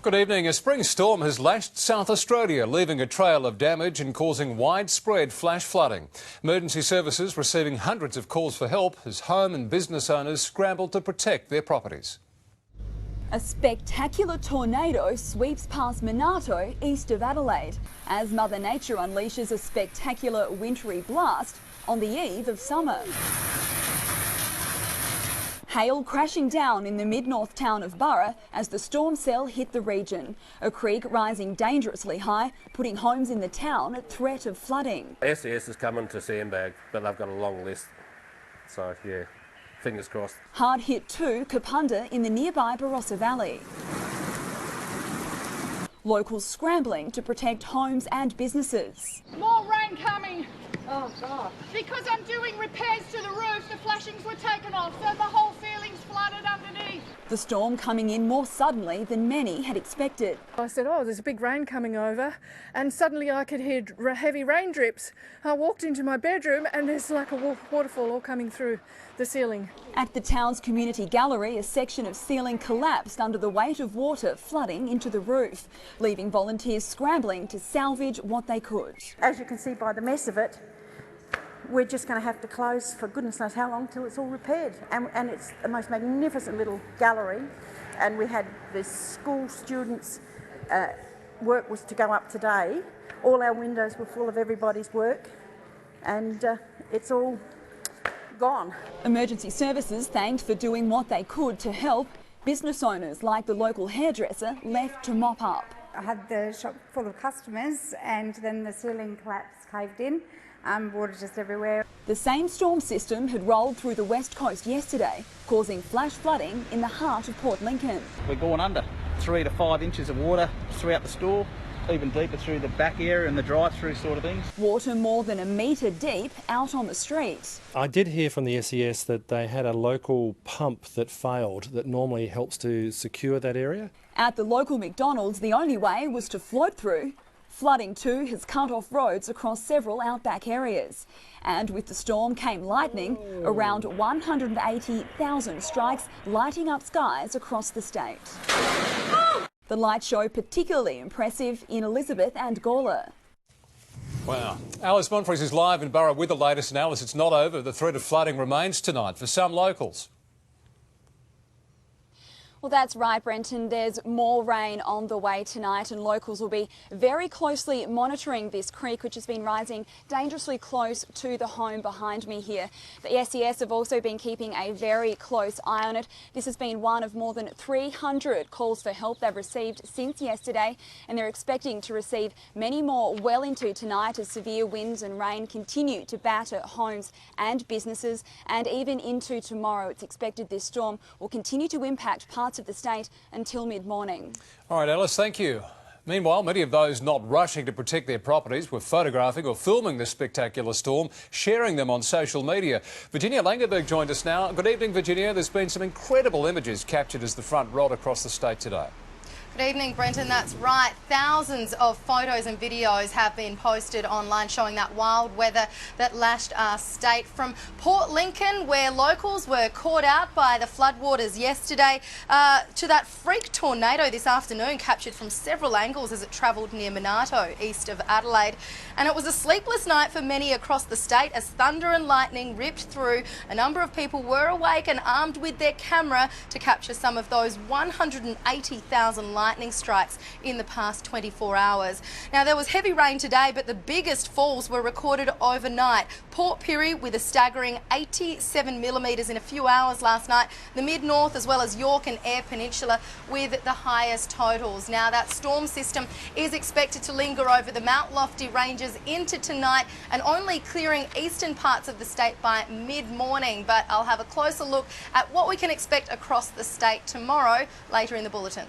Good evening. A spring storm has lashed South Australia, leaving a trail of damage and causing widespread flash flooding. Emergency services receiving hundreds of calls for help as home and business owners scramble to protect their properties. A spectacular tornado sweeps past Monarto, east of Adelaide, as Mother Nature unleashes a spectacular wintry blast on the eve of summer. Hail crashing down in the mid-north town of BURRA as the storm cell hit the region. A creek rising dangerously high, putting homes in the town at threat of flooding. SES is coming to sandbag, but they've got a long list. So, yeah, fingers crossed. Hard hit too, Kapunda in the nearby Barossa Valley. Locals scrambling to protect homes and businesses. More rain coming. Oh, God. Because I'm doing repairs to the roof, the flashings were taken off, so the whole ceiling's flooded underneath. The storm coming in more suddenly than many had expected. I said, oh, there's a big rain coming over, and suddenly I could hear heavy rain drips. I walked into my bedroom and there's like a waterfall all coming through the ceiling. At the town's community gallery, a section of ceiling collapsed under the weight of water flooding into the roof, leaving volunteers scrambling to salvage what they could. As you can see by the mess of it, we're just going to have to close for goodness knows how long till it's all repaired. And it's the most magnificent little gallery. And we had the school students' work was to go up today. All our windows were full of everybody's work, and it's all gone. Emergency services thanked for doing what they could to help. Business owners like the local hairdresser left to mop up. I had the shop full of customers and then the ceiling collapsed, caved in. Water just everywhere. The same storm system had rolled through the west coast yesterday, causing flash flooding in the heart of Port Lincoln. We're going under 3 to 5 inches of water throughout the store, even deeper through the back area and the drive-through sort of things. Water more than a metre deep out on the street. I did hear from the SES that they had a local pump that failed that normally helps to secure that area. At the local McDonald's, the only way was to float through. Flooding too has cut off roads across several outback areas. And with the storm came lightning, around 180,000 strikes lighting up skies across the state. The light show particularly impressive in Elizabeth and Gawler. Wow. Alice MONFRIES is live in BURRA with the latest. And Alice, it's not over. The threat of flooding remains tonight for some locals. Well, that's right, Brenton. There's more rain on the way tonight and locals will be very closely monitoring this creek, which has been rising dangerously close to the home behind me here. The SES have also been keeping a very close eye on it. This has been one of more than 300 calls for help they've received since yesterday, and they're expecting to receive many more well into tonight as severe winds and rain continue to batter homes and businesses, and even into tomorrow. It's expected this storm will continue to impact parts of the state until mid-morning. All right, Alice, thank you. Meanwhile, many of those not rushing to protect their properties were photographing or filming this spectacular storm, sharing them on social media. Virginia Langerberg joined us now. Good evening, Virginia. There's been some incredible images captured as the front rolled across the state today. Good evening, Brenton. That's right. Thousands of photos and videos have been posted online showing that wild weather that lashed our state, from Port Lincoln, where locals were caught out by the floodwaters yesterday, to that freak tornado this afternoon captured from several angles as it travelled near Monarto, east of Adelaide. And it was a sleepless night for many across the state as thunder and lightning ripped through. A number of people were awake and armed with their camera to capture some of those 180,000 lightning strikes in the past 24 hours. Now, there was heavy rain today, but the biggest falls were recorded overnight. Port Pirie with a staggering 87 millimetres in a few hours last night. The mid-north as well as York and Eyre Peninsula with the highest totals. Now, that storm system is expected to linger over the Mount Lofty ranges into tonight and only clearing eastern parts of the state by mid-morning. But I'll have a closer look at what we can expect across the state tomorrow later in the bulletin.